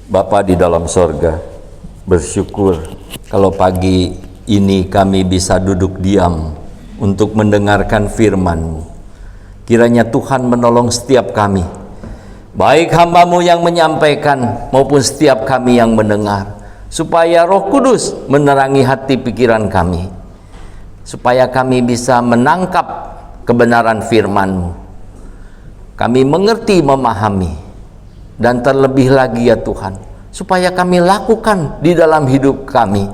Bapa di dalam sorga, bersyukur kalau pagi ini kami bisa duduk diam untuk mendengarkan firman-Mu. Kiranya Tuhan menolong setiap kami, baik hamba-Mu yang menyampaikan maupun setiap kami yang mendengar, supaya Roh Kudus menerangi hati pikiran kami, supaya kami bisa menangkap kebenaran firman-Mu. Kami mengerti, memahami, dan terlebih lagi ya Tuhan, supaya kami lakukan di dalam hidup kami,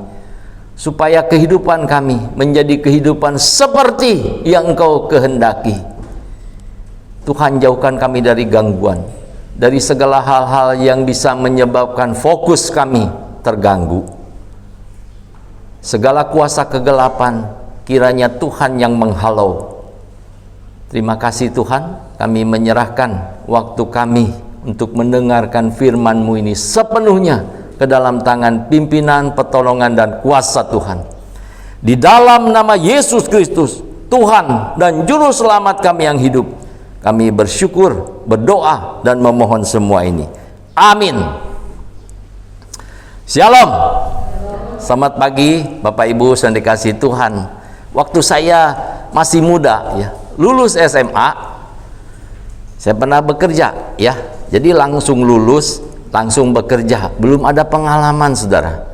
supaya kehidupan kami menjadi kehidupan seperti yang Engkau kehendaki. Tuhan, jauhkan kami dari gangguan, dari segala hal-hal yang bisa menyebabkan fokus kami terganggu. Segala kuasa kegelapan kiranya Tuhan yang menghalau. Terima kasih Tuhan, kami menyerahkan waktu kami untuk mendengarkan firman-Mu ini sepenuhnya ke dalam tangan pimpinan, pertolongan, dan kuasa Tuhan. Di dalam nama Yesus Kristus, Tuhan dan Juru Selamat kami yang hidup, kami bersyukur, berdoa, dan memohon semua ini. Amin. Shalom. Selamat pagi Bapak Ibu yang dikasihi Tuhan. Waktu saya masih muda, ya, lulus SMA, saya pernah bekerja, ya. Jadi langsung lulus, langsung bekerja, belum ada pengalaman, saudara.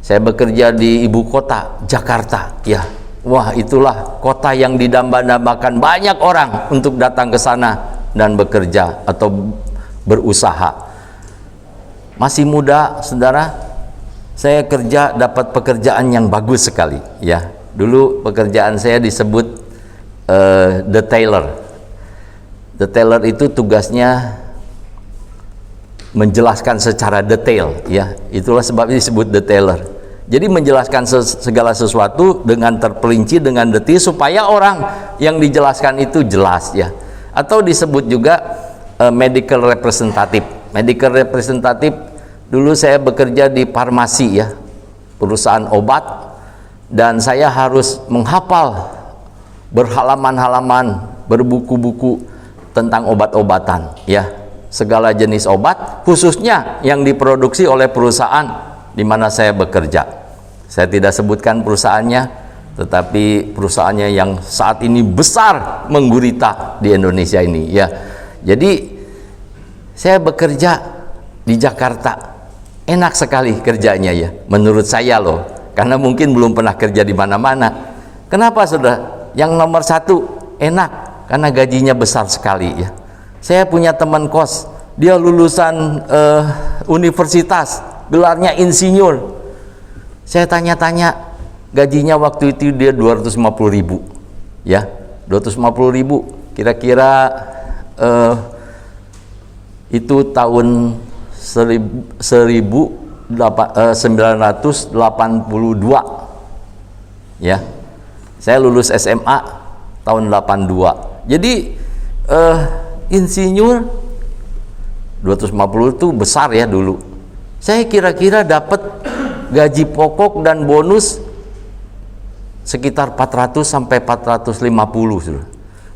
Saya bekerja di ibu kota Jakarta, ya. Wah, itulah kota yang didamba-dambakan banyak orang untuk datang ke sana dan bekerja atau berusaha. Masih muda, saudara, saya kerja, dapat pekerjaan yang bagus sekali, ya. Dulu pekerjaan saya disebut detailer. Detailer itu tugasnya menjelaskan secara detail, ya. Itulah sebabnya disebut detailer. Jadi menjelaskan segala sesuatu dengan terperinci, dengan detil, supaya orang yang dijelaskan itu jelas, ya. Atau disebut juga medical representative. Medical representative, dulu saya bekerja di farmasi, ya, perusahaan obat, dan saya harus menghafal berhalaman-halaman, berbuku-buku tentang obat-obatan, ya. Segala jenis obat, khususnya yang diproduksi oleh perusahaan di mana saya bekerja. Saya tidak sebutkan perusahaannya, tetapi perusahaannya yang saat ini besar menggurita di Indonesia ini, ya. Jadi saya bekerja di Jakarta, enak sekali kerjanya, ya, menurut saya loh, karena mungkin belum pernah kerja di mana-mana. Kenapa, saudara? Yang nomor satu, enak karena gajinya besar sekali, ya. Saya punya teman kos, dia lulusan universitas, gelarnya insinyur. Saya tanya-tanya, gajinya waktu itu dia 250.000, ya, 250.000. Kira-kira itu tahun 1982, ya. Saya lulus SMA tahun 82. Jadi insinyur 250 itu besar, ya, dulu. Saya kira-kira dapat gaji pokok dan bonus sekitar 400 sampai 450, saudara.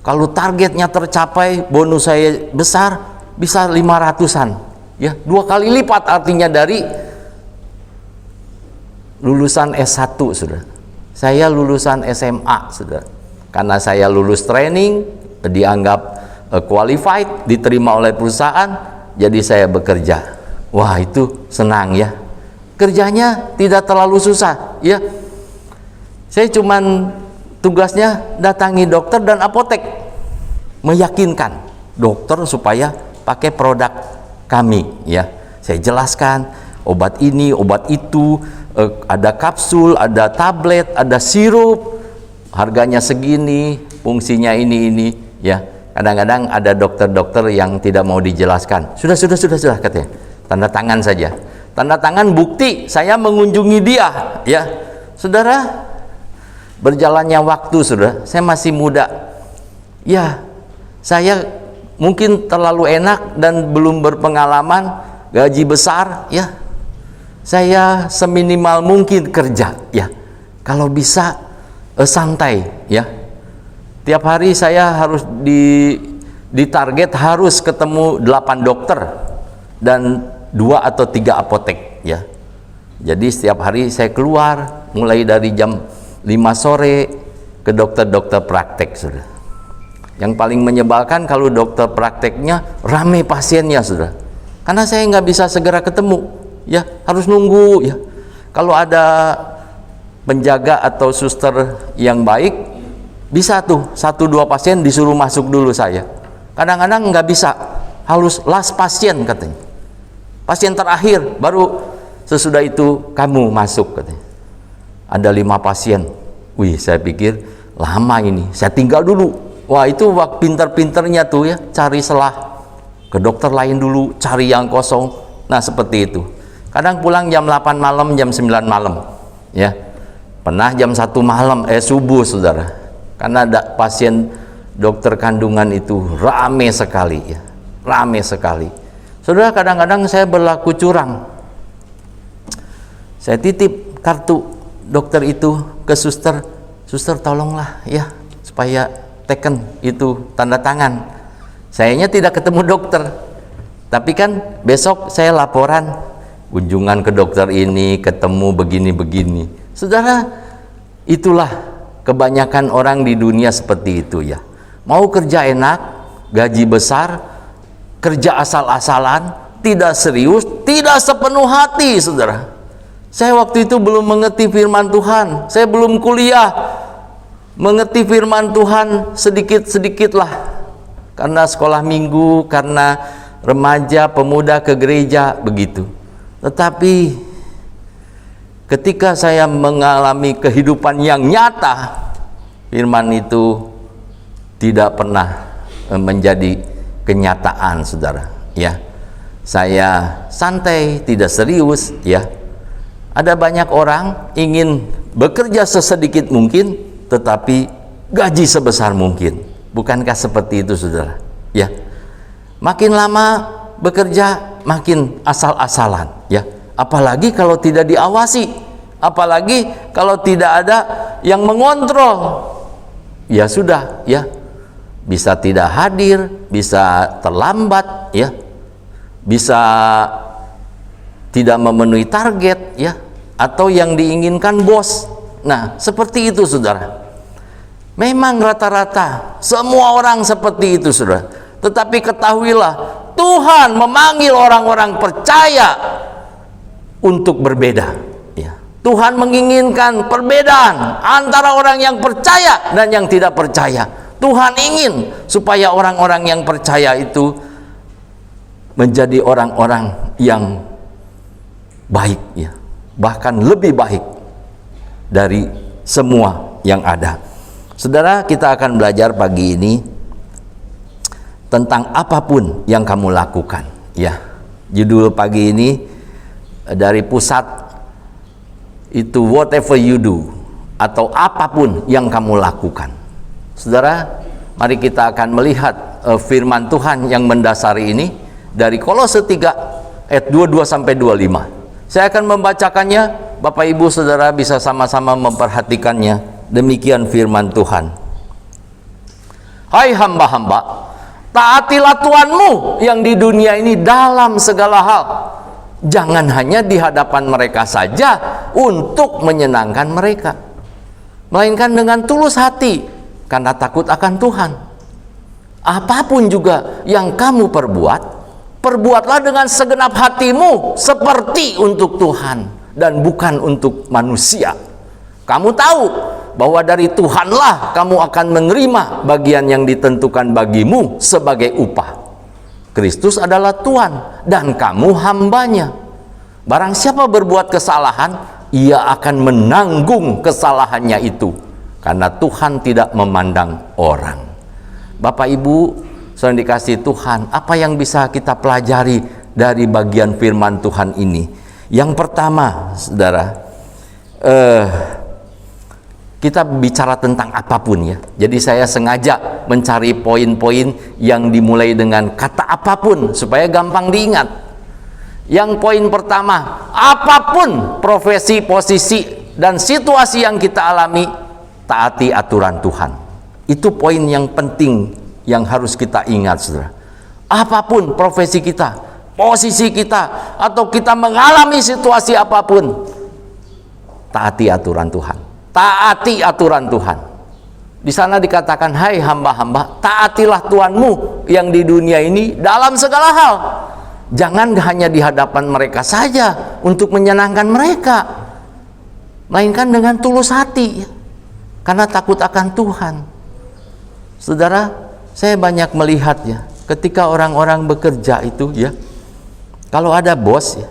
Kalau targetnya tercapai, bonus saya besar, bisa 500-an, ya, 2 kali lipat artinya dari lulusan S1, saudara. Saya lulusan SMA, saudara. Karena saya lulus training, dianggap qualified, diterima oleh perusahaan, jadi saya bekerja. Wah, itu senang, ya. Kerjanya tidak terlalu susah, ya. Saya cuman tugasnya datangi dokter dan apotek, meyakinkan dokter supaya pakai produk kami, ya. Saya jelaskan obat ini, obat itu, ada kapsul, ada tablet, ada sirup, harganya segini, fungsinya ini, ya. Kadang-kadang ada dokter-dokter yang tidak mau dijelaskan. Sudah, katanya. Tanda tangan saja. Tanda tangan bukti saya mengunjungi dia, ya. Saudara, berjalannya waktu, saudara, saya masih muda. Ya, saya mungkin terlalu enak dan belum berpengalaman, gaji besar, ya. Saya seminimal mungkin kerja, ya. Kalau bisa santai, ya. Tiap hari saya harus ditarget harus ketemu 8 dokter dan 2 atau 3 apotek ya. Jadi setiap hari saya keluar mulai dari jam 5 sore ke dokter-dokter praktek, saudara. Yang paling menyebalkan kalau dokter prakteknya rame pasiennya, saudara. Karena saya nggak bisa segera ketemu, ya harus nunggu ya. Kalau ada penjaga atau suster yang baik, bisa tuh 1-2 pasien disuruh masuk dulu saya. Kadang-kadang nggak bisa, harus last pasien katanya. Pasien terakhir, baru sesudah itu kamu masuk katanya. Ada 5 pasien. Wih, saya pikir lama ini, saya tinggal dulu. Wah, itu waktu pinter-pinternya tuh ya, cari selah ke dokter lain dulu, cari yang kosong. Nah, seperti itu. Kadang pulang jam 8 malam, jam 9 malam ya. Pernah jam 1 malam subuh, saudara. Karena ada pasien dokter kandungan itu rame sekali ya. Rame sekali. Saudara, kadang-kadang saya berlaku curang. Saya titip kartu dokter itu ke suster. Suster, tolonglah ya supaya teken itu tanda tangan. Sayanya tidak ketemu dokter, tapi kan besok saya laporan kunjungan ke dokter ini, ketemu begini-begini. Saudara, itulah kebanyakan orang di dunia seperti itu ya. Mau kerja enak, gaji besar, kerja asal-asalan, tidak serius, tidak sepenuh hati, saudara. Saya waktu itu belum mengerti firman Tuhan, saya belum kuliah, mengerti firman Tuhan sedikit-sedikit lah. Karena sekolah minggu, karena remaja, pemuda ke gereja, begitu. Tetapi ketika saya mengalami kehidupan yang nyata, firman itu tidak pernah menjadi kenyataan, saudara. Ya, saya santai, tidak serius. Ya, ada banyak orang ingin bekerja sesedikit mungkin, tetapi gaji sebesar mungkin. Bukankah seperti itu, saudara? Ya, makin lama bekerja makin asal-asalan ya. Apalagi kalau tidak diawasi, apalagi kalau tidak ada yang mengontrol. Ya sudah ya, bisa tidak hadir, bisa terlambat ya, bisa tidak memenuhi target ya, atau yang diinginkan bos. Nah, seperti itu, saudara. Memang rata-rata semua orang seperti itu, saudara. Tetapi ketahuilah, Tuhan memanggil orang-orang percaya untuk berbeda ya. Tuhan menginginkan perbedaan antara orang yang percaya dan yang tidak percaya. Tuhan ingin supaya orang-orang yang percaya itu menjadi orang-orang yang baik ya, bahkan lebih baik dari semua yang ada. Saudara, kita akan belajar pagi ini tentang apapun yang kamu lakukan ya. Judul pagi ini dari pusat itu whatever you do, atau apapun yang kamu lakukan. Saudara, mari kita akan melihat firman Tuhan yang mendasari ini dari Kolose 3 ayat 22 sampai 25. Saya akan membacakannya, Bapak Ibu Saudara bisa sama-sama memperhatikannya. Demikian firman Tuhan. Hai hamba-hamba, taatilah Tuhanmu yang di dunia ini dalam segala hal. Jangan hanya di hadapan mereka saja untuk menyenangkan mereka, melainkan dengan tulus hati karena takut akan Tuhan. Apapun juga yang kamu perbuat, perbuatlah dengan segenap hatimu seperti untuk Tuhan dan bukan untuk manusia. Kamu tahu bahwa dari Tuhanlah kamu akan menerima bagian yang ditentukan bagimu sebagai upah. Kristus adalah Tuhan dan kamu hambanya. Barang siapa berbuat kesalahan, ia akan menanggung kesalahannya itu, karena Tuhan tidak memandang orang. Bapak Ibu, saudara dikasih Tuhan, apa yang bisa kita pelajari dari bagian firman Tuhan ini? Yang pertama, saudara, kita bicara tentang apapun ya. Jadi saya sengaja mencari poin-poin yang dimulai dengan kata apapun supaya gampang diingat. Yang poin pertama, apapun profesi, posisi, dan situasi yang kita alami, taati aturan Tuhan. Itu poin yang penting yang harus kita ingat, saudara. Apapun profesi kita, posisi kita, atau kita mengalami situasi apapun, taati aturan Tuhan. Taati aturan Tuhan. Di sana dikatakan, hai hamba-hamba, taatilah Tuhanmu yang di dunia ini dalam segala hal. Jangan hanya di hadapan mereka saja untuk menyenangkan mereka, melainkan dengan tulus hati, karena takut akan Tuhan. Saudara, saya banyak melihat ya, ketika orang-orang bekerja itu ya, kalau ada bos ya,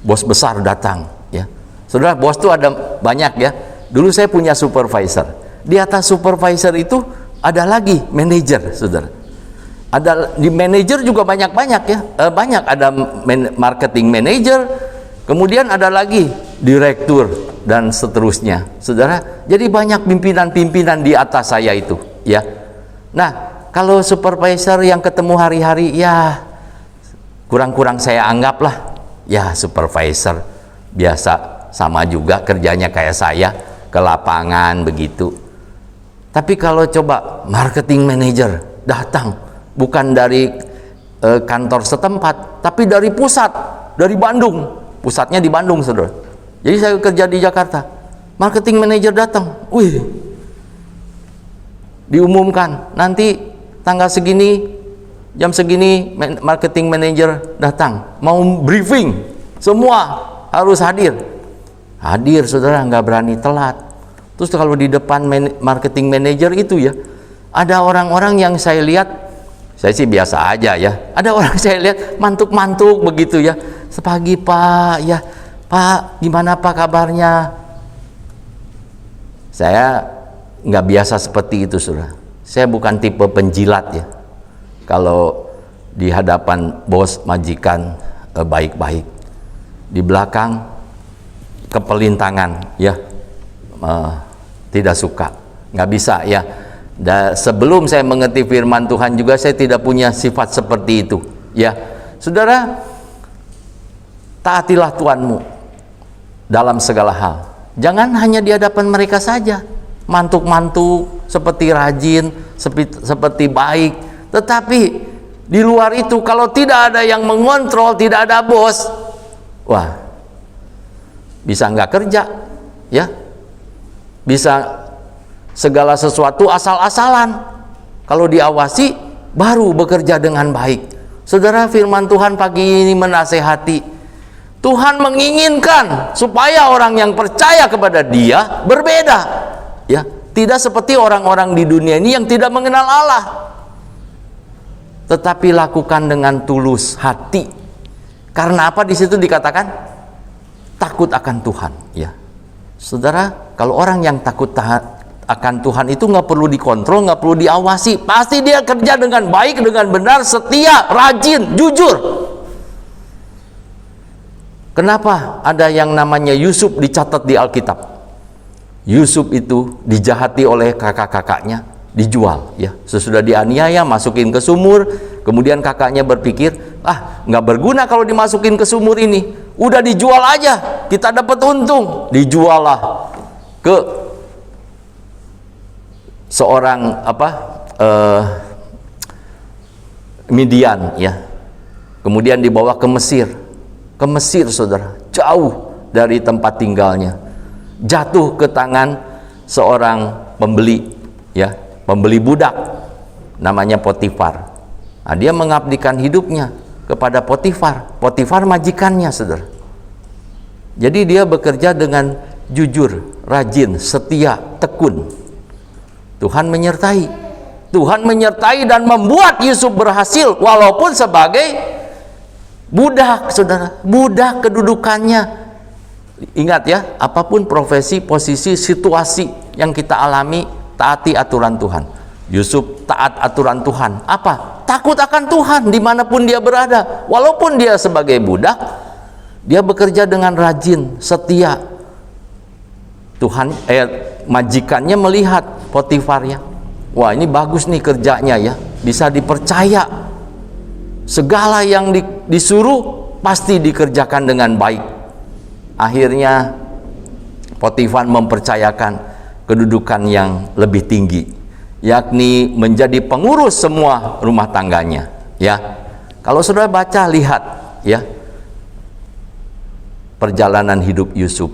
bos besar datang ya. Saudara, bos itu ada banyak ya. Dulu saya punya supervisor. Di atas supervisor itu ada lagi manajer, saudara. Ada di manajer juga banyak-banyak ya. Banyak, ada marketing manager, kemudian ada lagi direktur dan seterusnya, saudara. Jadi banyak pimpinan-pimpinan di atas saya itu ya. Nah, kalau supervisor yang ketemu hari-hari ya kurang-kurang saya anggaplah ya supervisor biasa, sama juga kerjanya kayak saya, ke lapangan begitu. Tapi kalau coba marketing manager datang bukan dari kantor setempat, tapi dari pusat, dari Bandung. Pusatnya di Bandung, saudara. Jadi saya kerja di Jakarta. Marketing manager datang, wih, diumumkan nanti tanggal segini, jam segini marketing manager datang, mau briefing, semua harus hadir. Hadir, saudara, nggak berani telat. Terus kalau di depan marketing manager itu ya, ada orang-orang yang saya lihat, saya sih biasa aja ya, ada orang saya lihat mantuk-mantuk begitu ya. Sepagi Pak, ya Pak, gimana Pak kabarnya? Saya nggak biasa seperti itu, saudara. Saya bukan tipe penjilat ya. Kalau di hadapan bos majikan baik-baik, di belakang kepelintangan ya, tidak suka, nggak bisa ya. Sebelum saya mengerti firman Tuhan juga saya tidak punya sifat seperti itu ya. Saudara, taatilah Tuhanmu dalam segala hal. Jangan hanya di hadapan mereka saja, mantuk-mantuk, seperti rajin, seperti baik. Tetapi di luar itu, kalau tidak ada yang mengontrol, tidak ada bos, wah, bisa nggak kerja, ya, bisa segala sesuatu asal-asalan. Kalau diawasi, baru bekerja dengan baik. Saudara, firman Tuhan pagi ini menasehati, Tuhan menginginkan supaya orang yang percaya kepada Dia berbeda, ya, tidak seperti orang-orang di dunia ini yang tidak mengenal Allah, tetapi lakukan dengan tulus hati. Karena apa? Di situ dikatakan takut akan Tuhan, ya. Saudara, kalau orang yang takut akan Tuhan itu nggak perlu dikontrol, nggak perlu diawasi, pasti dia kerja dengan baik, dengan benar, setia, rajin, jujur. Kenapa ada yang namanya Yusuf dicatat di Alkitab? Yusuf itu dijahati oleh kakak-kakaknya, dijual ya. Sesudah dianiaya, masukin ke sumur, kemudian kakaknya berpikir, nggak berguna kalau dimasukin ke sumur ini, udah dijual aja, kita dapat untung. Dijual ke seorang Midian ya. Kemudian dibawa ke Mesir, saudara, jauh dari tempat tinggalnya, jatuh ke tangan seorang pembeli, ya, pembeli budak, namanya Potifar. Nah, dia mengabdikan hidupnya kepada Potifar majikannya, saudara. Jadi dia bekerja dengan jujur, rajin, setia, tekun. Tuhan menyertai dan membuat Yusuf berhasil walaupun sebagai budak, saudara, budak kedudukannya. Ingat ya, apapun profesi, posisi, situasi yang kita alami, taati aturan Tuhan. Yusuf taat aturan Tuhan. Apa? Takut akan Tuhan dimanapun dia berada. Walaupun dia sebagai budak, dia bekerja dengan rajin, setia. Majikannya melihat Potifarnya, wah, ini bagus nih kerjanya ya, bisa dipercaya. Segala yang disuruh pasti dikerjakan dengan baik. Akhirnya Potifar mempercayakan kedudukan yang lebih tinggi, yakni menjadi pengurus semua rumah tangganya. Ya, kalau saudara baca, lihat ya, perjalanan hidup Yusuf.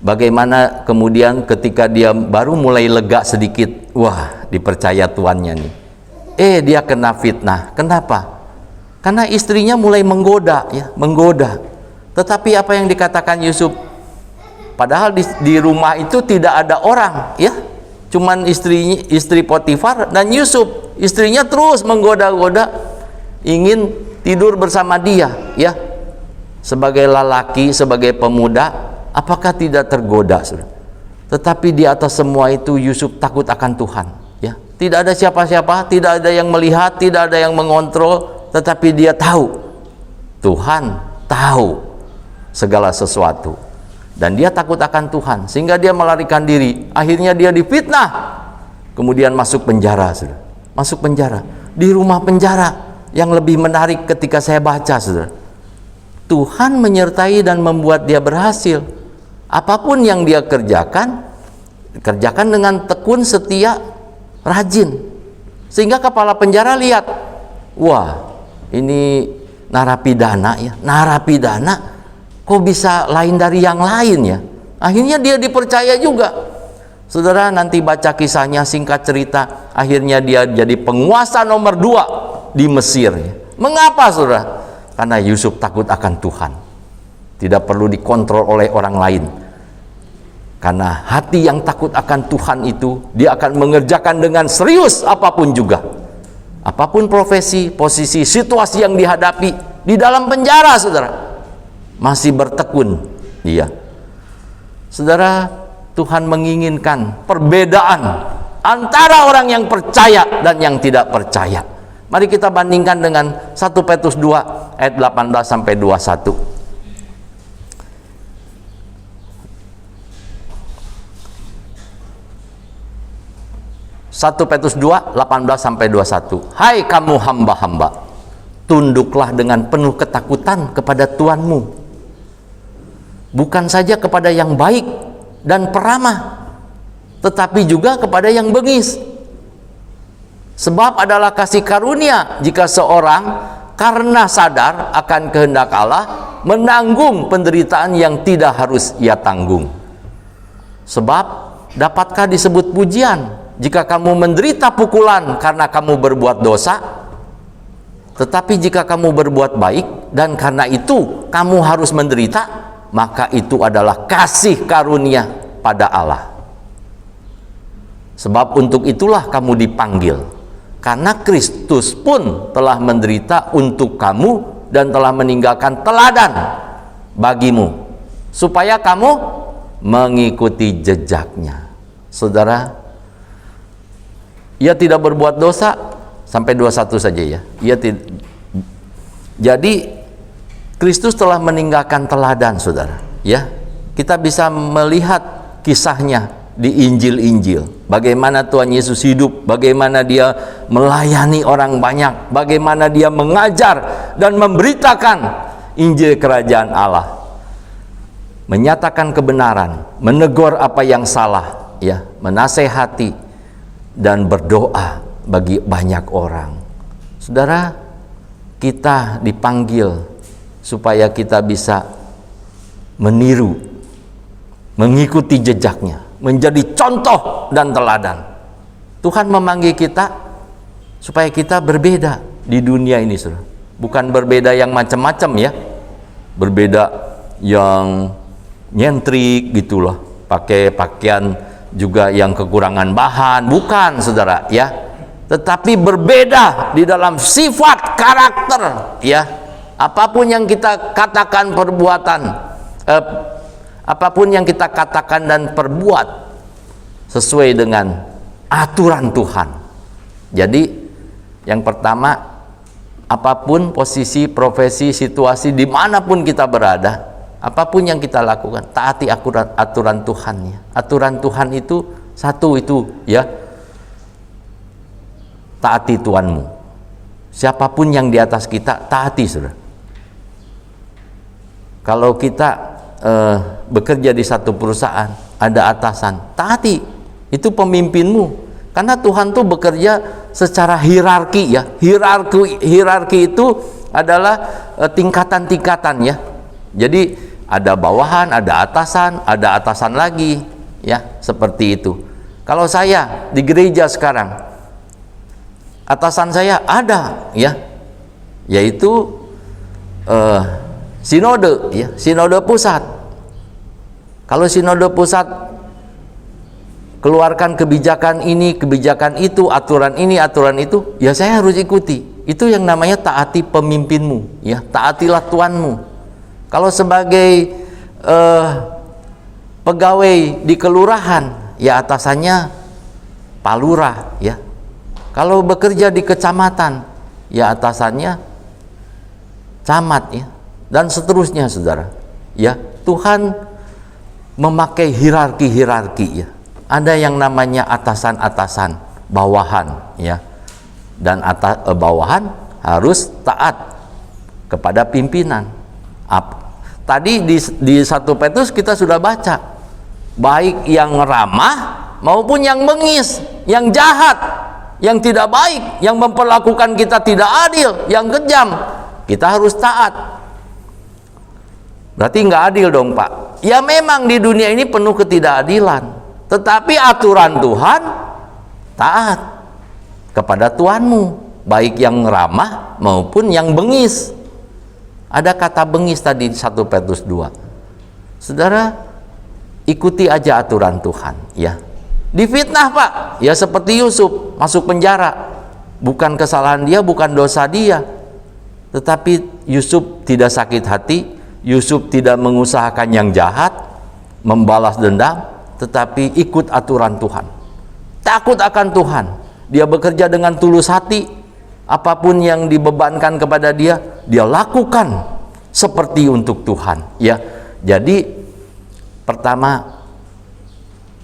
Bagaimana kemudian ketika dia baru mulai lega sedikit, wah, dipercaya tuannya nih. Dia kena fitnah. Kenapa? Karena istrinya mulai menggoda, ya, menggoda. Tetapi apa yang dikatakan Yusuf? Padahal di rumah itu tidak ada orang, ya. Cuman istri Potifar dan Yusuf. Istrinya terus menggoda-goda ingin tidur bersama dia, ya. Sebagai lelaki, sebagai pemuda, apakah tidak tergoda, saudara? Tetapi di atas semua itu Yusuf takut akan Tuhan, ya. Tidak ada siapa-siapa, tidak ada yang melihat, tidak ada yang mengontrol, tetapi dia tahu Tuhan tahu segala sesuatu, dan dia takut akan Tuhan, sehingga dia melarikan diri. Akhirnya dia difitnah, kemudian masuk penjara, saudara. Masuk penjara. Di rumah penjara yang lebih menarik ketika saya baca, saudara, Tuhan menyertai dan membuat dia berhasil. Apapun yang dia kerjakan dengan tekun, setia, rajin. Sehingga kepala penjara lihat, wah, ini narapidana, ya, narapidana kok bisa lain dari yang lain, ya. Akhirnya dia dipercaya juga. Saudara nanti baca kisahnya, singkat cerita, akhirnya dia jadi penguasa nomor 2 di Mesir, ya. Mengapa, saudara? Karena Yusuf takut akan Tuhan. Tidak perlu dikontrol oleh orang lain. Karena hati yang takut akan Tuhan itu, dia akan mengerjakan dengan serius apapun juga. Apapun profesi, posisi, situasi yang dihadapi. Di dalam penjara, saudara, masih bertekun dia. Saudara, Tuhan menginginkan perbedaan antara orang yang percaya dan yang tidak percaya. Mari kita bandingkan dengan 1 Petrus 2 ayat 18 sampai 21. 1 Petrus 2, 18 sampai 21. Hai kamu hamba-hamba, tunduklah dengan penuh ketakutan kepada Tuanmu, bukan saja kepada yang baik dan peramah, tetapi juga kepada yang bengis. Sebab adalah kasih karunia jika seorang karena sadar akan kehendak Allah menanggung penderitaan yang tidak harus ia tanggung. Sebab dapatkah disebut pujian jika kamu menderita pukulan karena kamu berbuat dosa? Tetapi jika kamu berbuat baik dan karena itu kamu harus menderita, maka itu adalah kasih karunia pada Allah. Sebab untuk itulah kamu dipanggil, karena Kristus pun telah menderita untuk kamu dan telah meninggalkan teladan bagimu, supaya kamu mengikuti jejaknya. Saudara, ia tidak berbuat dosa, sampai 21 saja, ya. Jadi Kristus telah meninggalkan teladan, saudara, ya. Kita bisa melihat kisahnya di Injil-Injil, bagaimana Tuhan Yesus hidup, bagaimana dia melayani orang banyak, bagaimana dia mengajar dan memberitakan Injil kerajaan Allah, menyatakan kebenaran, menegur apa yang salah, ya, menasehati dan berdoa bagi banyak orang. Saudara, kita dipanggil supaya kita bisa meniru, mengikuti jejaknya, menjadi contoh dan teladan. Tuhan memanggil kita supaya kita berbeda di dunia ini, saudara. Bukan berbeda yang macam-macam, ya. Berbeda yang nyentrik gitulah, pakai pakaian juga yang kekurangan bahan, bukan, saudara, ya. Tetapi berbeda di dalam sifat karakter, ya. Apapun yang kita katakan apapun yang kita katakan dan perbuat sesuai dengan aturan Tuhan. Jadi yang pertama, apapun posisi, profesi, situasi, dimanapun kita berada, apapun yang kita lakukan, taati aturan Tuhan, ya. Aturan Tuhan itu satu, itu, ya, taati Tuanmu. Siapapun yang di atas kita, taati, saudara. Kalau kita bekerja di satu perusahaan, ada atasan, taati, itu pemimpinmu. Karena Tuhan tuh bekerja secara hierarki, ya. Hierarki itu adalah tingkatan-tingkatan, ya. Jadi ada bawahan, ada atasan lagi, ya, seperti itu. Kalau saya di gereja sekarang, atasan saya ada, ya, yaitu sinode, ya, sinode pusat. Kalau sinode pusat keluarkan kebijakan ini, kebijakan itu, aturan ini, aturan itu, ya saya harus ikuti. Itu yang namanya taati pemimpinmu, ya, taatilah tuanmu. Kalau sebagai pegawai di kelurahan, ya atasannya Pak Lurah, ya. Kalau bekerja di kecamatan, ya atasannya camat, ya, dan seterusnya, saudara. Ya, Tuhan memakai hierarki, ya. Ada yang namanya atasan-atasan, bawahan, ya, dan bawahan harus taat kepada pimpinan. Tadi di 1 Petrus kita sudah baca, baik yang ramah maupun yang bengis, yang jahat, yang tidak baik, yang memperlakukan kita tidak adil, yang kejam, kita harus taat. Berarti nggak adil dong, Pak. Ya memang di dunia ini penuh ketidakadilan, tetapi aturan Tuhan taat kepada Tuhanmu, baik yang ramah maupun yang bengis. Ada kata bengis tadi di 1 Petrus 2. Saudara, ikuti aja aturan Tuhan, ya. Difitnah, Pak, ya seperti Yusuf masuk penjara. Bukan kesalahan dia, bukan dosa dia. Tetapi Yusuf tidak sakit hati, Yusuf tidak mengusahakan yang jahat, membalas dendam, tetapi ikut aturan Tuhan. Takut akan Tuhan. Dia bekerja dengan tulus hati. Apapun yang dibebankan kepada dia, dia lakukan seperti untuk Tuhan, ya. Jadi pertama,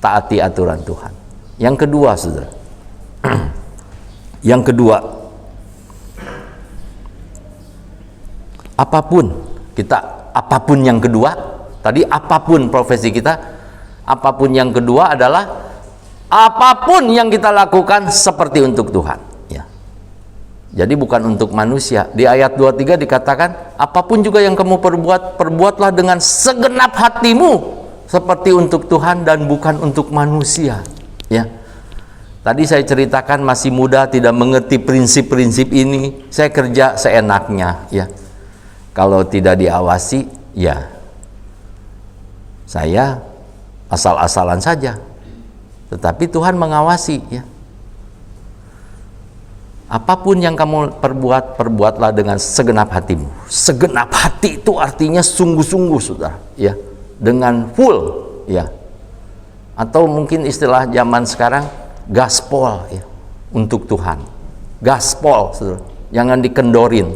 taati aturan Tuhan. Yang kedua, saudara, yang kedua, apapun yang kedua, tadi apapun profesi kita, apapun yang kedua adalah apapun yang kita lakukan seperti untuk Tuhan. Jadi bukan untuk manusia. Di ayat 23 dikatakan, apapun juga yang kamu perbuat, perbuatlah dengan segenap hatimu seperti untuk Tuhan dan bukan untuk manusia, ya. Tadi saya ceritakan masih muda, tidak mengerti prinsip-prinsip ini. Saya kerja seenaknya, ya. Kalau tidak diawasi, ya saya asal-asalan saja. Tetapi Tuhan mengawasi, ya. Apapun yang kamu perbuat, perbuatlah dengan segenap hatimu. Segenap hati itu artinya sungguh-sungguh, saudara, ya, dengan full, ya. Atau mungkin istilah zaman sekarang, gaspol, ya, untuk Tuhan. Gaspol, saudara, jangan dikendorin.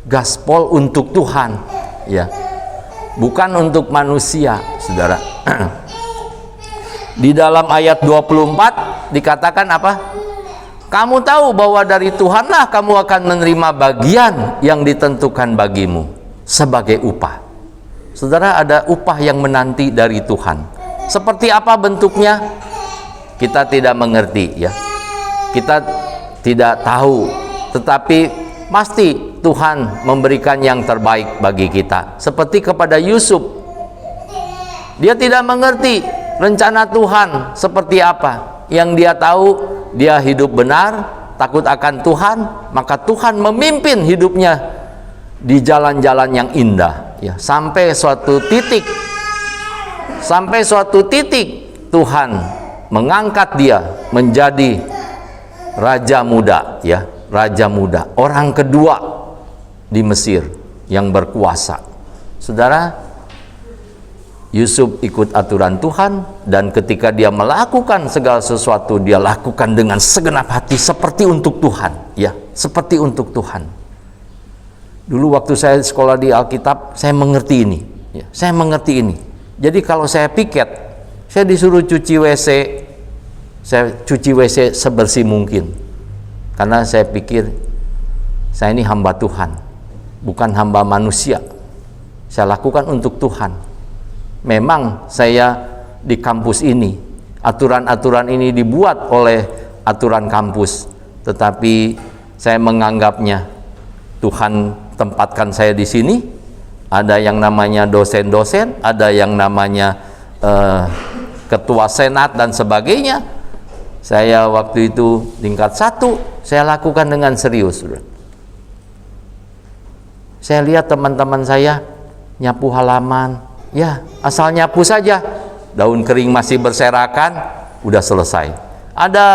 Gaspol untuk Tuhan, ya, bukan untuk manusia, saudara. Di dalam ayat 24 dikatakan apa? Kamu tahu bahwa dari Tuhanlah kamu akan menerima bagian yang ditentukan bagimu sebagai upah. Saudara, ada upah yang menanti dari Tuhan. Seperti apa bentuknya? Kita tidak mengerti, ya. Kita tidak tahu, tetapi pasti Tuhan memberikan yang terbaik bagi kita. Seperti kepada Yusuf. Dia tidak mengerti rencana Tuhan seperti apa. Yang dia tahu, dia hidup benar, takut akan Tuhan, maka Tuhan memimpin hidupnya di jalan-jalan yang indah, ya, sampai suatu titik Tuhan mengangkat dia menjadi raja muda, ya, raja muda, orang kedua di Mesir yang berkuasa. Saudara, Yusuf ikut aturan Tuhan, dan ketika dia melakukan segala sesuatu, dia lakukan dengan segenap hati seperti untuk Tuhan, ya, seperti untuk Tuhan. Dulu waktu saya sekolah di Alkitab, saya mengerti ini, ya, saya mengerti ini. Jadi kalau saya piket, saya disuruh cuci WC, saya cuci WC sebersih mungkin, karena saya pikir saya ini hamba Tuhan, bukan hamba manusia. Saya lakukan untuk Tuhan. Memang saya di kampus ini, aturan-aturan ini dibuat oleh aturan kampus, tetapi saya menganggapnya Tuhan tempatkan saya di sini, ada yang namanya dosen-dosen, ada yang namanya ketua senat dan sebagainya. Saya waktu itu tingkat 1, saya lakukan dengan serius. Saya lihat teman-teman saya nyapu halaman, ya asal nyapu saja, daun kering masih berserakan, udah selesai. Ada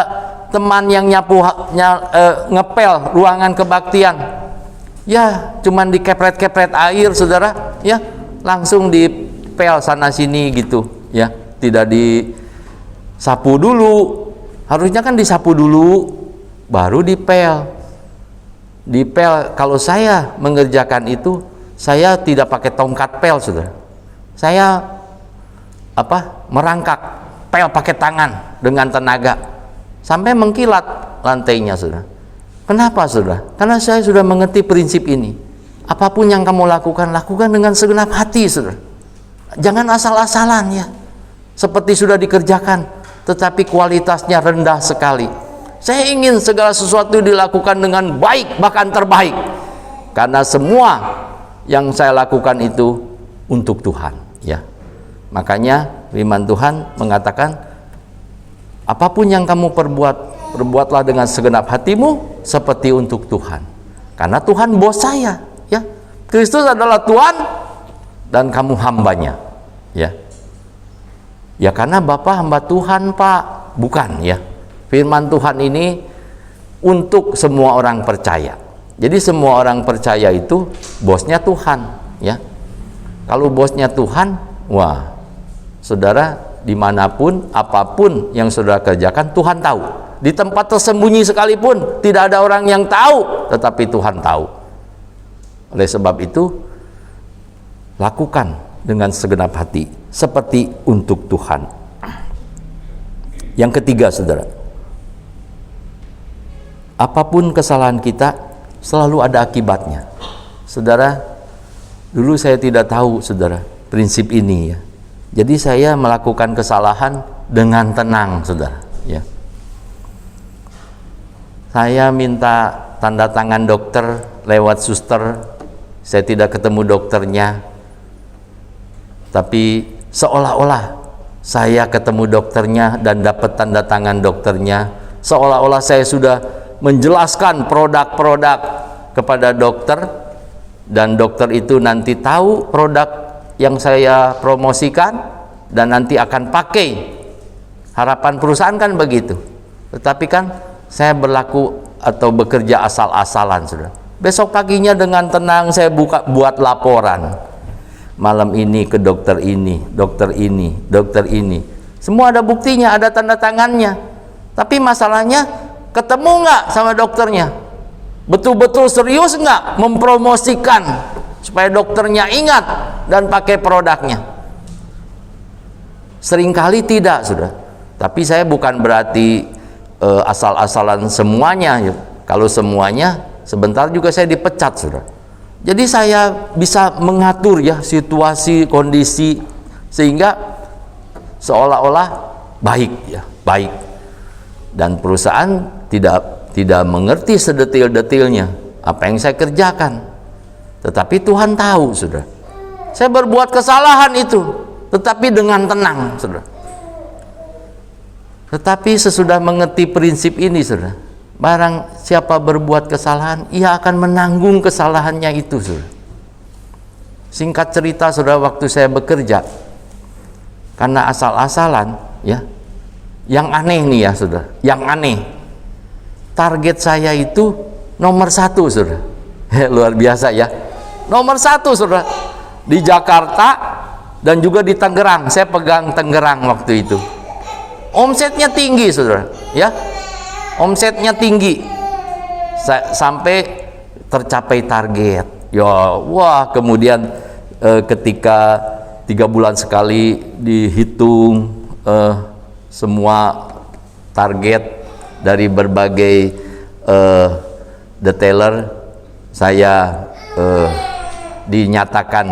teman yang ngepel ruangan kebaktian, ya cuman dikepret-kepret air, saudara, ya langsung dipel sana sini gitu, ya tidak disapu dulu. Harusnya kan disapu dulu baru dipel. Kalau saya mengerjakan itu, saya tidak pakai tongkat pel, saudara. Saya merangkak pel pakai tangan dengan tenaga sampai mengkilat lantainya, saudara. Kenapa, saudara? Karena saya sudah mengerti prinsip ini. Apapun yang kamu lakukan, lakukan dengan segenap hati, saudara. Jangan asal-asalan, ya. Seperti sudah dikerjakan tetapi kualitasnya rendah sekali. Saya ingin segala sesuatu dilakukan dengan baik, bahkan terbaik, karena semua yang saya lakukan itu untuk Tuhan, ya. Makanya firman Tuhan mengatakan, apapun yang kamu perbuat, perbuatlah dengan segenap hatimu seperti untuk Tuhan, karena Tuhan bos saya, ya. Kristus adalah Tuhan dan kamu hambanya, ya. Ya karena Bapak hamba Tuhan, Pak, bukan, ya. Firman Tuhan ini untuk semua orang percaya. Jadi semua orang percaya itu bosnya Tuhan, ya. Kalau bosnya Tuhan, wah, saudara, dimanapun, apapun yang saudara kerjakan, Tuhan tahu. Di tempat tersembunyi sekalipun tidak ada orang yang tahu, tetapi Tuhan tahu. Oleh sebab itu, lakukan dengan segenap hati seperti untuk Tuhan. Yang ketiga, saudara, apapun kesalahan kita selalu ada akibatnya. Saudara, dulu saya tidak tahu, saudara, prinsip ini, ya. Jadi saya melakukan kesalahan dengan tenang, saudara, ya. Saya minta tanda tangan dokter lewat suster, saya tidak ketemu dokternya, tapi seolah-olah saya ketemu dokternya dan dapat tanda tangan dokternya, seolah-olah saya sudah menjelaskan produk-produk kepada dokter, dan dokter itu nanti tahu produk yang saya promosikan dan nanti akan pakai. Harapan perusahaan kan begitu. Tetapi kan saya berlaku atau bekerja asal-asalan, saudara. Besok paginya dengan tenang saya buat laporan. Malam ini ke dokter ini, dokter ini, dokter ini. Semua ada buktinya, ada tanda tangannya. Tapi masalahnya, ketemu nggak sama dokternya? Betul-betul serius nggak mempromosikan supaya dokternya ingat dan pakai produknya? Seringkali tidak, sudah. Tapi saya bukan berarti asal-asalan semuanya. Kalau semuanya, sebentar juga saya dipecat, sudah. Jadi saya bisa mengatur, ya, situasi, kondisi, sehingga seolah-olah baik, ya, baik. Dan perusahaan tidak mengerti sedetil-detilnya apa yang saya kerjakan. Tetapi Tuhan tahu, saudara. Saya berbuat kesalahan itu, tetapi dengan tenang, saudara. Tetapi sesudah mengerti prinsip ini, saudara, barang siapa berbuat kesalahan, ia akan menanggung kesalahannya itu, saudara. Singkat cerita, saudara, waktu saya bekerja, karena asal-asalan, ya, yang aneh nih, ya, saudara, yang aneh, target saya itu nomor 1, saudara. Luar biasa, ya, nomor 1, saudara, di Jakarta dan juga di Tangerang. Saya pegang Tangerang waktu itu. Omsetnya tinggi, saudara, ya, omsetnya tinggi sampai tercapai target, ya. Wah, kemudian ketika 3 bulan sekali dihitung semua target dari berbagai detailer, saya dinyatakan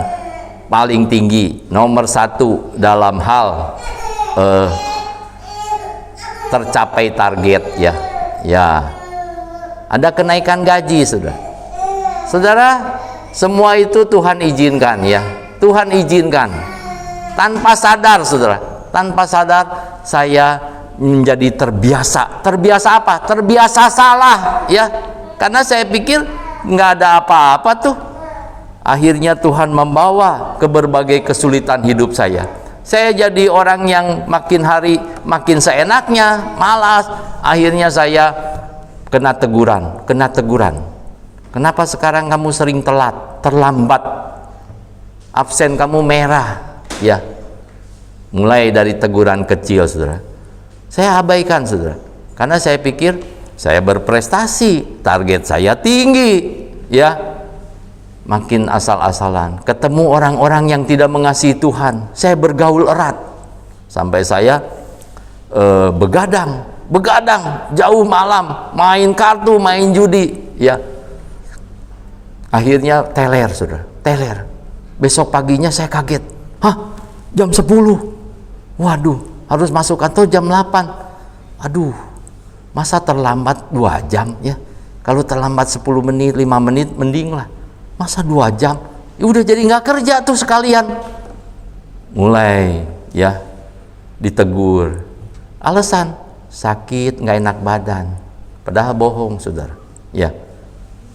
paling tinggi, nomor 1 dalam hal tercapai target, ya. Ya, ada kenaikan gaji, saudara. Saudara, Semua itu Tuhan izinkan ya. Tuhan izinkan. Tanpa sadar saudara, tanpa sadar saya menjadi terbiasa. Terbiasa apa? Terbiasa salah ya. Karena saya pikir nggak ada apa-apa tuh. Akhirnya Tuhan membawa ke berbagai kesulitan hidup saya. Saya jadi orang yang makin hari makin seenaknya, malas. Akhirnya saya kena teguran. Kenapa sekarang kamu sering telat, terlambat, absen kamu merah, ya? Mulai dari teguran kecil, saudara. Saya abaikan, saudara, karena saya pikir saya berprestasi, target saya tinggi, ya. Makin asal-asalan, ketemu orang-orang yang tidak mengasihi Tuhan, saya bergaul erat, sampai saya begadang jauh malam, main kartu, main judi, ya. Akhirnya teler, saudara, teler. Besok paginya saya kaget, jam 10, waduh, harus masuk kantor jam 8. Aduh, masa terlambat 2 jam ya? Kalau terlambat 10 menit, 5 menit mending lah. Masa 2 jam? Ya udah jadi nggak kerja tuh sekalian. Mulai ya ditegur. Alasan sakit, nggak enak badan. Padahal bohong, saudara. Ya,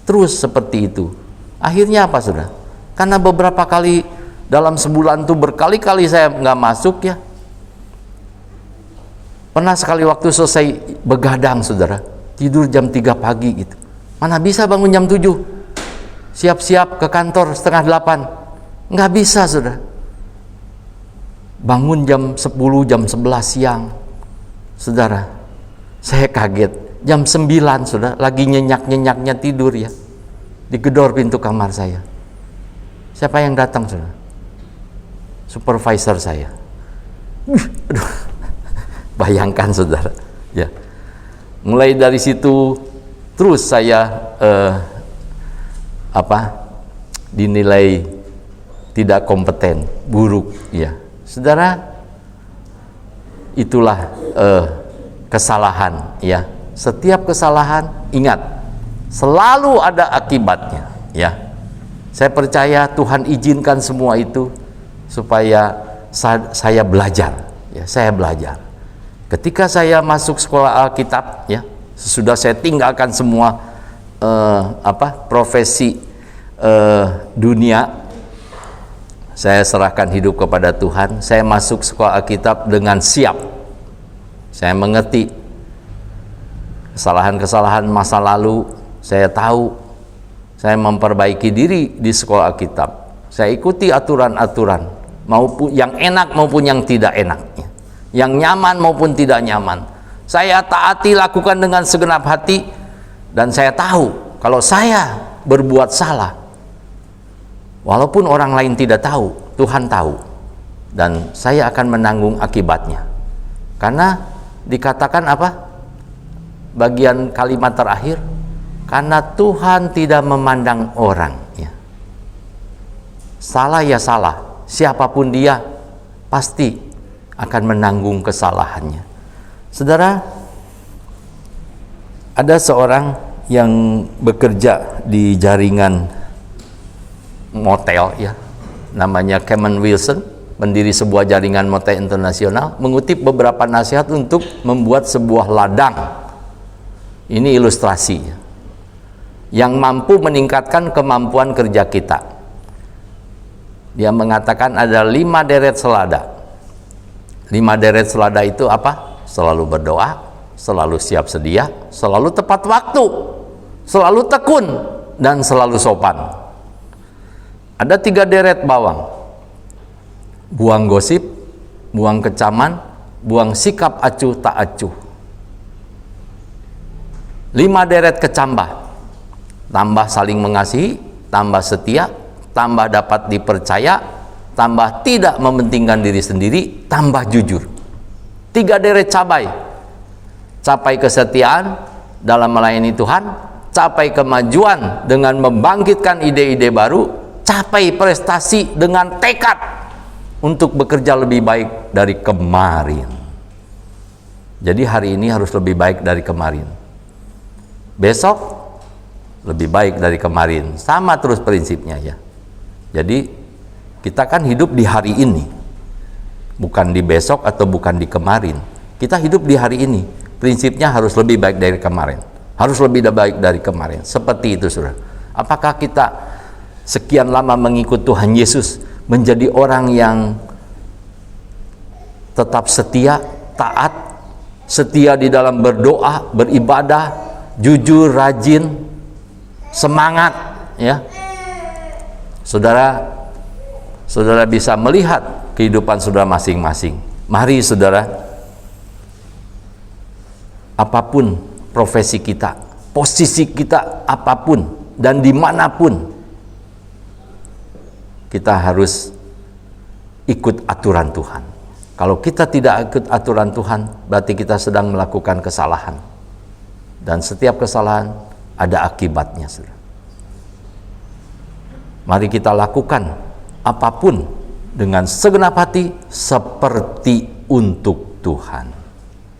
terus seperti itu. Akhirnya apa, saudara? Karena beberapa kali dalam sebulan tuh berkali-kali saya nggak masuk ya. Pernah sekali waktu selesai begadang, saudara, tidur jam 3 pagi gitu. Mana bisa bangun jam 7? Siap-siap ke kantor setengah 8. Nggak bisa, saudara. Bangun jam 10, jam 11 siang. Saudara, saya kaget. Jam 9, saudara, lagi nyenyak-nyenyaknya tidur ya. Digedor pintu kamar saya. Siapa yang datang, saudara? Supervisor saya. Aduh. Bayangkan, saudara, ya. Mulai dari situ terus saya dinilai tidak kompeten, buruk, ya. Saudara, itulah kesalahan, ya. Setiap kesalahan, ingat, selalu ada akibatnya, ya. Saya percaya Tuhan izinkan semua itu supaya saya belajar, ya. Saya belajar. Ketika saya masuk sekolah Alkitab, ya, sesudah saya tinggalkan semua profesi dunia, saya serahkan hidup kepada Tuhan. Saya masuk sekolah Alkitab dengan siap. Saya mengerti kesalahan-kesalahan masa lalu. Saya tahu. Saya memperbaiki diri di sekolah Alkitab. Saya ikuti aturan-aturan, maupun yang enak maupun yang tidak enak, yang nyaman maupun tidak nyaman. Saya taati, lakukan dengan segenap hati, dan saya tahu kalau saya berbuat salah, walaupun orang lain tidak tahu, Tuhan tahu, dan saya akan menanggung akibatnya. Karena dikatakan apa? Bagian kalimat terakhir, karena Tuhan tidak memandang orang, ya. Salah ya salah, siapapun dia pasti akan menanggung kesalahannya. Saudara, ada seorang yang bekerja di jaringan motel, ya, namanya Cameron Wilson, pendiri sebuah jaringan motel internasional, mengutip beberapa nasihat untuk membuat sebuah ladang. Ini ilustrasi, ya, yang mampu meningkatkan kemampuan kerja kita. Dia mengatakan ada 5 deret selada. 5 deret selada itu apa? Selalu berdoa, selalu siap sedia, selalu tepat waktu, selalu tekun, dan selalu sopan. Ada 3 deret bawang: buang gosip, buang kecaman, buang sikap acuh tak acuh. 5 deret kecambah: tambah saling mengasihi, tambah setia, tambah dapat dipercaya, tambah tidak mementingkan diri sendiri, tambah jujur. 3 deret cabai: capai kesetiaan dalam melayani Tuhan, capai kemajuan dengan membangkitkan ide-ide baru, capai prestasi dengan tekad untuk bekerja lebih baik dari kemarin. Jadi hari ini harus lebih baik dari kemarin. Besok lebih baik dari kemarin. Sama terus prinsipnya ya. Jadi kita kan hidup di hari ini, bukan di besok atau bukan di kemarin. Kita hidup di hari ini, prinsipnya harus lebih baik dari kemarin, harus lebih baik dari kemarin. Seperti itu saudara. Apakah kita sekian lama mengikut Tuhan Yesus menjadi orang yang tetap setia, taat, setia di dalam berdoa, beribadah, jujur, rajin, semangat ya? Saudara bisa melihat kehidupan saudara masing-masing. Mari saudara, apapun profesi kita, posisi kita apapun dan dimanapun, kita harus ikut aturan Tuhan. Kalau kita tidak ikut aturan Tuhan, berarti kita sedang melakukan kesalahan. Dan setiap kesalahan ada akibatnya, saudara. Mari kita lakukan apapun dengan segenap hati seperti untuk Tuhan.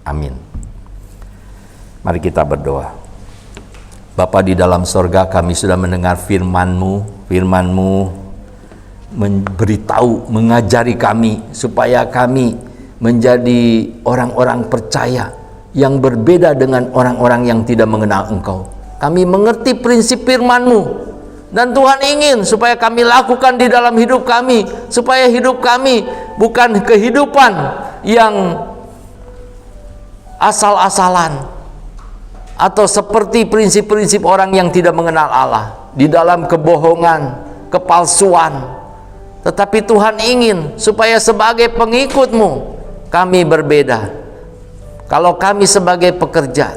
Amin. Mari kita berdoa. Bapa di dalam sorga, kami sudah mendengar firman-Mu memberitahu, mengajari kami supaya kami menjadi orang-orang percaya yang berbeda dengan orang-orang yang tidak mengenal Engkau. Kami mengerti prinsip firman-Mu dan Tuhan ingin supaya kami lakukan di dalam hidup kami, supaya hidup kami bukan kehidupan yang asal-asalan atau seperti prinsip-prinsip orang yang tidak mengenal Allah, di dalam kebohongan, kepalsuan. Tetapi Tuhan ingin supaya sebagai pengikut-Mu kami berbeda. Kalau kami sebagai pekerja,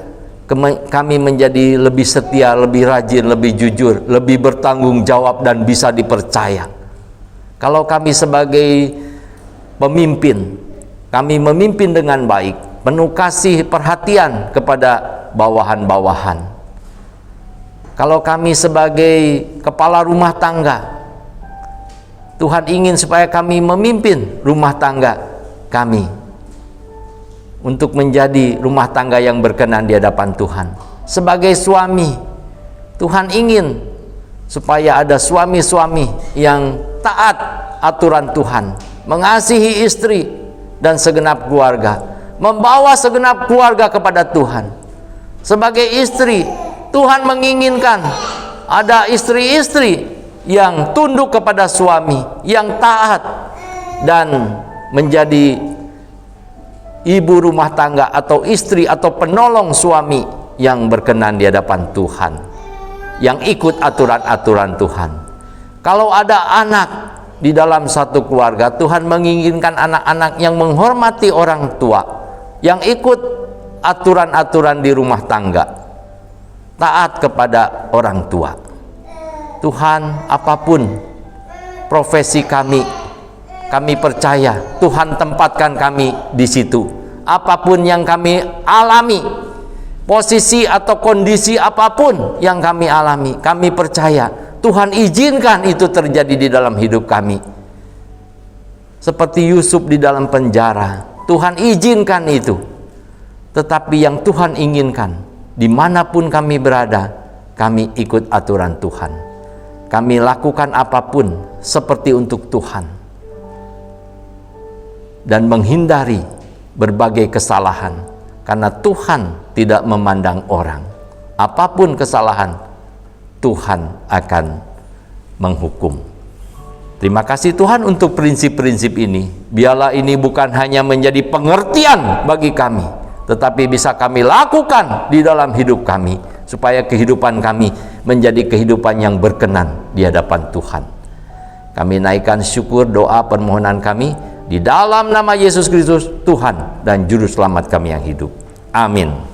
kami menjadi lebih setia, lebih rajin, lebih jujur, lebih bertanggung jawab dan bisa dipercaya. Kalau kami sebagai pemimpin, kami memimpin dengan baik, penuh kasih perhatian kepada bawahan-bawahan. Kalau kami sebagai kepala rumah tangga, Tuhan ingin supaya kami memimpin rumah tangga kami untuk menjadi rumah tangga yang berkenan di hadapan Tuhan. Sebagai suami, Tuhan ingin supaya ada suami-suami yang taat aturan Tuhan, mengasihi istri dan segenap keluarga, membawa segenap keluarga kepada Tuhan. Sebagai istri, Tuhan menginginkan ada istri-istri yang tunduk kepada suami, yang taat dan menjadi ibu rumah tangga atau istri atau penolong suami yang berkenan di hadapan Tuhan, yang ikut aturan-aturan Tuhan. Kalau ada anak di dalam satu keluarga, Tuhan menginginkan anak-anak yang menghormati orang tua, yang ikut aturan-aturan di rumah tangga, taat kepada orang tua. Tuhan, apapun profesi kami percaya Tuhan tempatkan kami di situ. Apapun yang kami alami, posisi atau kondisi apapun yang kami alami, kami percaya Tuhan izinkan itu terjadi di dalam hidup kami. Seperti Yusuf di dalam penjara, Tuhan izinkan itu. Tetapi yang Tuhan inginkan, dimanapun kami berada, kami ikut aturan Tuhan. Kami lakukan apapun seperti untuk Tuhan dan menghindari berbagai kesalahan, karena Tuhan tidak memandang orang. Apapun kesalahan, Tuhan akan menghukum. Terima kasih Tuhan untuk prinsip-prinsip ini. Biarlah ini bukan hanya menjadi pengertian bagi kami, tetapi bisa kami lakukan di dalam hidup kami, supaya kehidupan kami menjadi kehidupan yang berkenan di hadapan Tuhan. Kami naikkan syukur, doa, permohonan kami di dalam nama Yesus Kristus, Tuhan dan Juru Selamat kami yang hidup. Amin.